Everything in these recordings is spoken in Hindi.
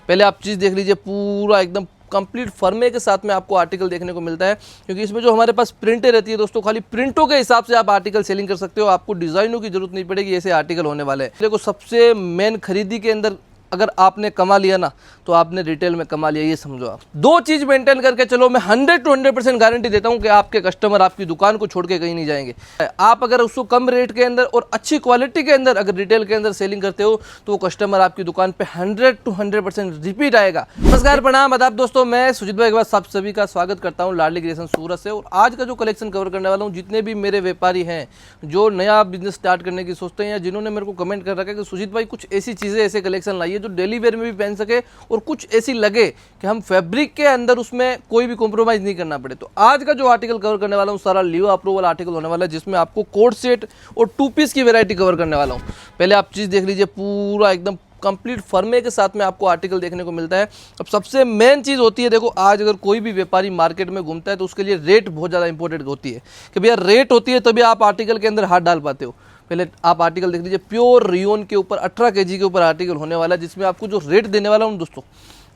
पहले आप चीज़ देख लीजिए, पूरा एकदम कंप्लीट फर्मे के साथ में आपको आर्टिकल देखने को मिलता है, क्योंकि इसमें जो हमारे पास प्रिंटें रहती है दोस्तों, खाली प्रिंटों के हिसाब से आप आर्टिकल सेलिंग कर सकते हो, आपको डिज़ाइनों की जरूरत नहीं पड़ेगी। ऐसे आर्टिकल होने वाले हैं। देखो, सबसे मेन खरीदी के अंदर अगर आपने कमा लिया ना, तो आपने रिटेल में कमा लिया, ये समझो। आप दो चीज़ मेंटेन करके चलो, मैं 100 to 100% गारंटी देता हूं कि आपके कस्टमर आपकी दुकान को छोड़ के कहीं नहीं जाएंगे। आप अगर उसको कम रेट के अंदर और अच्छी क्वालिटी के अंदर अगर रिटेल के अंदर सेलिंग करते हो, तो वो कस्टमर आपकी दुकान पे 100 to 100% रिपीट आएगा। नमस्कार, प्रणाम, आदाब दोस्तों, मैं सुजीत भाई के बाद आप सभी का स्वागत करता हूँ लाडली क्रिएशन सूरत से। और आज का जो कलेक्शन कवर करने वाला हूँ, जितने भी मेरे व्यापारी हैं जो नया बिजनेस स्टार्ट करने की सोचते हैं, या जिन्होंने मेरे को कमेंट कर रखा है कि सुजीत भाई कुछ ऐसी चीज़ें, ऐसे कलेक्शन लाइए जो डेली वेयर में भी पहन सके और कुछ ऐसी लगे कि हम फैब्रिक के अंदर उसमें कोई भी कॉम्प्रोमाइज नहीं करना पड़े। तो आज का जो आर्टिकल कवर करने वाला हूँ, सारा लियो अप्रूवल आर्टिकल होने वाला है, जिसमें आपको कोट सेट और 2 पीस की वैरायटी कवर करने वाला हूँ। पहले आप चीज़ देख लीजिए, पूरा एकदम कंप्लीट फर्मे के साथ में आपको आर्टिकल देखने को मिलता है। अब सबसे मेन चीज़ होती है, देखो, आज अगर कोई भी व्यापारी मार्केट में घूमता है तो उसके लिए रेट बहुत ज़्यादा इंपॉर्टेंट होती है कि भैया रेट होती है तभी आप आर्टिकल के अंदर हाथ डाल पाते हो। पहले आप आर्टिकल देख लीजिए, प्योर रियोन के ऊपर 18 kg के ऊपर आर्टिकल होने वाला है, जिसमें आपको जो रेट देने वाला हूँ दोस्तों,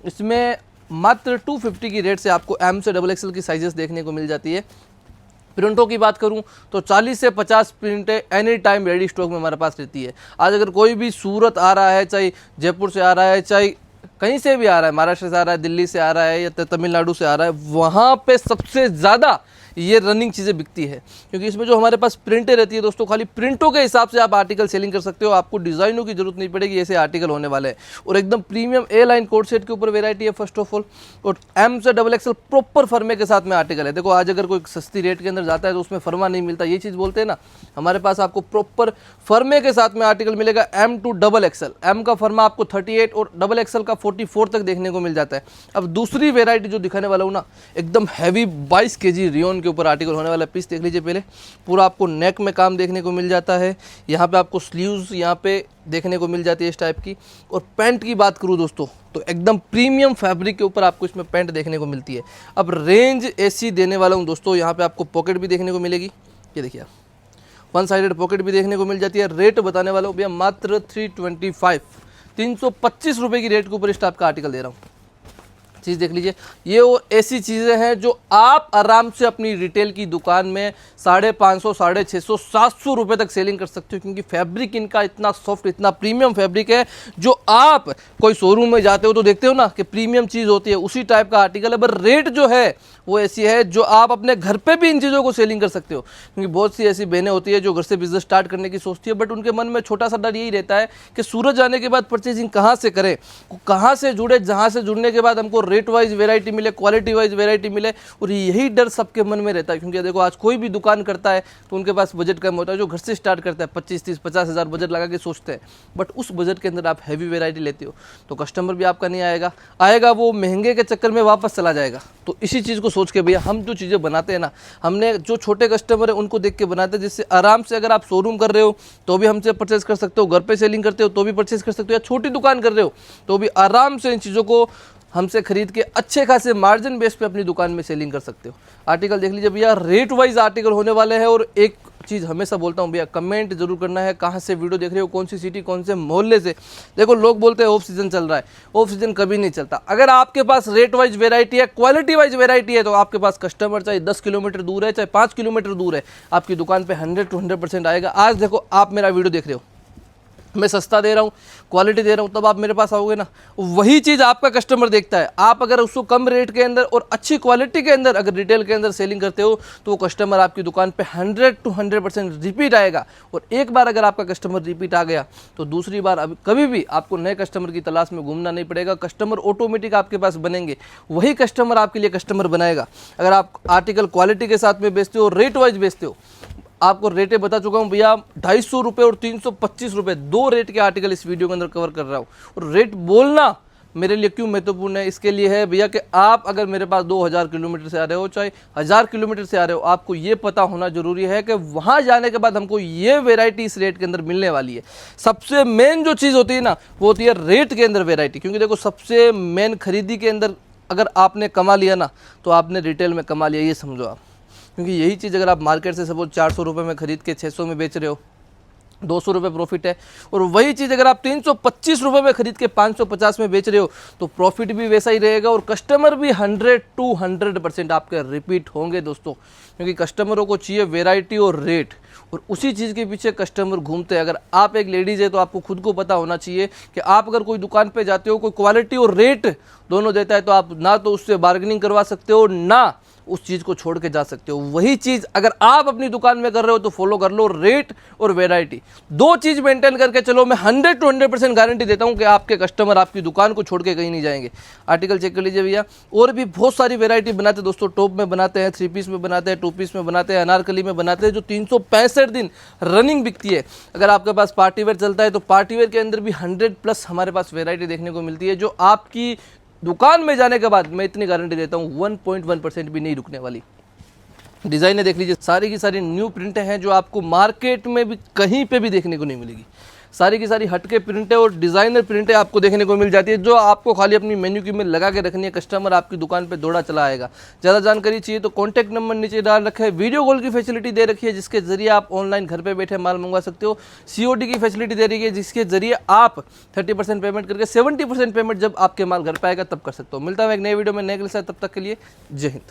इसमें मात्र 250 की रेट से आपको M से XXL की साइजेस देखने को मिल जाती है। प्रिंटों की बात करूं तो 40 से 50 प्रिंटें एनी टाइम रेडी स्टॉक में हमारे पास रहती है। आज अगर कोई भी सूरत आ रहा है, चाहे जयपुर से आ रहा है, चाहे कहीं से भी आ रहा है, महाराष्ट्र से आ रहा है, दिल्ली से आ रहा है, या तमिलनाडु से आ रहा है, वहाँ पे सबसे ज़्यादा ये रनिंग चीज़ें बिकती है, क्योंकि इसमें जो हमारे पास प्रिंटें रहती है दोस्तों, खाली प्रिंटों के हिसाब से आप आर्टिकल सेलिंग कर सकते हो, आपको डिज़ाइनों की जरूरत नहीं पड़ेगी। ऐसे आर्टिकल होने वाले हैं। और एकदम प्रीमियम ए लाइन कोट सेट के ऊपर वेरायटी है फर्स्ट ऑफ ऑल, और M से XXL प्रॉपर फर्मे के साथ में आर्टिकल है। देखो, आज अगर कोई सस्ती रेट के अंदर जाता है तो उसमें फर्मा नहीं मिलता, ये चीज़ बोलते हैं ना, हमारे पास आपको प्रॉपर फर्मे के साथ में आर्टिकल मिलेगा। M to XXL, M का फर्मा आपको 38 और XXL का 44 तक देखने को मिल जाता है। अब दूसरी वेरायटी जो दिखाने वाला हूँ ना, एकदम हैवी 22 kg रियोन के ऊपर आर्टिकल होने वाला। पीस देख लीजिए, पहले पूरा आपको नेक में काम देखने को मिल जाता है, यहाँ पे आपको स्लीव्स यहाँ पे देखने को मिल जाती है इस टाइप की। और पैंट की बात करूँ दोस्तों, तो एकदम प्रीमियम फैब्रिक के ऊपर आपको इसमें पैंट देखने को मिलती है। अब रेंज ऐसी देने वाला हूँ दोस्तों, यहाँ पे आपको पॉकेट भी देखने को मिलेगी, ये देखिए, वन साइडेड पॉकेट भी देखने को मिल जाती है। रेट बताने वाला हूँ भैया मात्र 325 रुपये की रेट के ऊपर इस टाइप का आर्टिकल दे रहा हूँ। चीज़ देख लीजिए, ये वो ऐसी चीज़ें हैं जो आप आराम से अपनी रिटेल की दुकान में 550, 650, 700 रुपये तक सेलिंग कर सकते हो, क्योंकि फैब्रिक इनका इतना सॉफ्ट, इतना प्रीमियम फैब्रिक है। जो आप कोई शोरूम में जाते हो तो देखते हो ना कि प्रीमियम चीज़ होती है, उसी टाइप का आर्टिकल है। पर रेट जो है वो ऐसी है जो आप अपने घर पे भी इन चीज़ों को सेलिंग कर सकते हो, क्योंकि बहुत सी ऐसी बहनें होती है जो घर से बिजनेस स्टार्ट करने की सोचती है, बट उनके मन में छोटा सा डर यही रहता है कि सूरत जाने के बाद परचेजिंग कहाँ से करें, कहाँ से जुड़े, जहाँ से जुड़ने के बाद हमको रेट वाइज वेरायटी मिले, क्वालिटी वाइज वेरायटी मिले। और यही डर सबके मन में रहता है, क्योंकि देखो, आज कोई भी दुकान करता है तो उनके पास बजट कम होता है। जो घर से स्टार्ट करता है 25, 30, 50 हज़ार बजट लगा के सोचते हैं, बट उस बजट के अंदर आप हैवी वेरायटी लेते हो तो कस्टमर भी आपका नहीं आएगा, वो महंगे के चक्कर में वापस चला जाएगा। तो इसी चीज़ को सोच के भैया हम जो चीज़ें बनाते हैं ना, हमने जो छोटे कस्टमर है उनको देख के बनाते हैं, जिससे आराम से अगर आप शोरूम कर रहे हो तो भी हमसे परचेज कर सकते हो, घर पे सेलिंग करते हो तो भी परचेज कर सकते हो, या छोटी दुकान कर रहे हो तो भी आराम से इन चीज़ों को हमसे खरीद के अच्छे खासे मार्जिन बेस पे अपनी दुकान में सेलिंग कर सकते हो। आर्टिकल देख लीजिए भैया, रेट वाइज आर्टिकल होने वाले हैं। और एक चीज़ हमेशा बोलता हूँ भैया, कमेंट जरूर करना है, कहाँ से वीडियो देख रहे हो, कौन सी सिटी, कौन से मोहल्ले से। देखो, लोग बोलते हैं ऑफ सीजन चल रहा है, ऑफ सीजन कभी नहीं चलता। अगर आपके पास रेट वाइज वेरायटी है, क्वालिटी वाइज वेरायटी है, तो आपके पास कस्टमर चाहे 10 किलोमीटर दूर है, चाहे 5 किलोमीटर दूर है, आपकी दुकान पर 100 to 100% आएगा। आज देखो, आप मेरा वीडियो देख रहे हो, मैं सस्ता दे रहा हूँ, क्वालिटी दे रहा हूँ, तब आप मेरे पास आओगे ना। वही चीज़ आपका कस्टमर देखता है। आप अगर उसको कम रेट के अंदर और अच्छी क्वालिटी के अंदर अगर रिटेल के अंदर सेलिंग करते हो, तो वो कस्टमर आपकी दुकान पे 100 to 100% रिपीट आएगा। और एक बार अगर आपका कस्टमर रिपीट आ गया तो दूसरी बार अब कभी भी आपको नए कस्टमर की तलाश में घूमना नहीं पड़ेगा। कस्टमर ऑटोमेटिक आपके पास बनेंगे, वही कस्टमर आपके लिए कस्टमर बनाएगा। अगर आप आर्टिकल क्वालिटी के साथ में बेचते हो, रेट वाइज बेचते हो, आपको रेटें बता चुका हूँ भैया, 250 रुपये और 325 रुपये, 2 रेट के आर्टिकल इस वीडियो के अंदर कवर कर रहा हूँ। और रेट बोलना मेरे लिए क्यों महत्वपूर्ण है, इसके लिए है भैया कि आप अगर मेरे पास 2000 किलोमीटर से आ रहे हो, चाहे 1000 किलोमीटर से आ रहे हो, आपको ये पता होना जरूरी है कि वहाँ जाने के बाद हमको ये वेरायटी इस रेट के अंदर मिलने वाली है। सबसे मेन जो चीज़ होती है ना, वो होती है रेट के अंदर वेरायटी। क्योंकि देखो, सबसे मेन खरीदी के अंदर अगर आपने कमा लिया ना, तो आपने रिटेल में कमा लिया, ये समझो आप। क्योंकि यही चीज़ अगर आप मार्केट से सपोज 400 रुपये में खरीद के 600 में बेच रहे हो, 200 रुपये प्रॉफिट है। और वही चीज़ अगर आप 325 रुपये में खरीद के 550 में बेच रहे हो तो प्रॉफिट भी वैसा ही रहेगा और कस्टमर भी 100 to 100% आपके रिपीट होंगे दोस्तों, क्योंकि कस्टमरों को चाहिए वैरायटी और रेट, और उसी चीज़ के पीछे कस्टमर घूमते हैं। अगर आप एक लेडीज़ है तो आपको खुद को पता होना चाहिए कि आप अगर कोई दुकान पे जाते हो, कोई क्वालिटी और रेट दोनों देता है, तो आप ना तो उससे बार्गेनिंग करवा सकते हो, ना उस चीज़ को छोड़ के जा सकते हो। वही चीज़ अगर आप अपनी दुकान में कर रहे हो तो फॉलो कर लो, रेट और वैरायटी, दो चीज़ मेंटेन करके चलो। मैं 100 to 100% गारंटी देता हूं कि आपके कस्टमर आपकी दुकान को छोड़ के कहीं नहीं जाएंगे। आर्टिकल चेक कर लीजिए भैया, और भी बहुत सारी वैरायटी बनाते हैं दोस्तों। टॉप में बनाते हैं, 3 पीस में बनाते हैं, 2 पीस में बनाते हैं, अनारकली में बनाते हैं, जो 365 दिन रनिंग बिकती है। अगर आपके पास पार्टी वेयर चलता है तो पार्टी वेयर के अंदर भी 100+ हमारे पास वैरायटी देखने को मिलती है, जो आपकी दुकान में जाने के बाद मैं इतनी गारंटी देता हूँ 1.1% भी नहीं रुकने वाली। डिज़ाइनें देख लीजिए, सारी की सारी न्यू प्रिंटें हैं जो आपको मार्केट में भी कहीं पे भी देखने को नहीं मिलेगी। सारी की सारी हटके प्रिंटें और डिज़ाइनर प्रिंटें आपको देखने को मिल जाती है, जो आपको खाली अपनी मेन्यू की में लगा के रखनी है। कस्टमर आपकी दुकान पे दौड़ा चला आएगा। ज़्यादा जानकारी चाहिए तो कॉन्टैक्ट नंबर नीचे डाल रखा है। वीडियो कॉल की फैसिलिटी दे रखी है, जिसके जरिए आप ऑनलाइन घर पे बैठे माल मंगवा सकते हो। COD की फैसिलिटी दे रही है, जिसके जरिए आप 30% पेमेंट करके 70% पेमेंट जब आपके माल घर पे आएगा तब कर सकते हो। मिलता है एक नए वीडियो में नए के साथ, तब तक के लिए जय हिंद।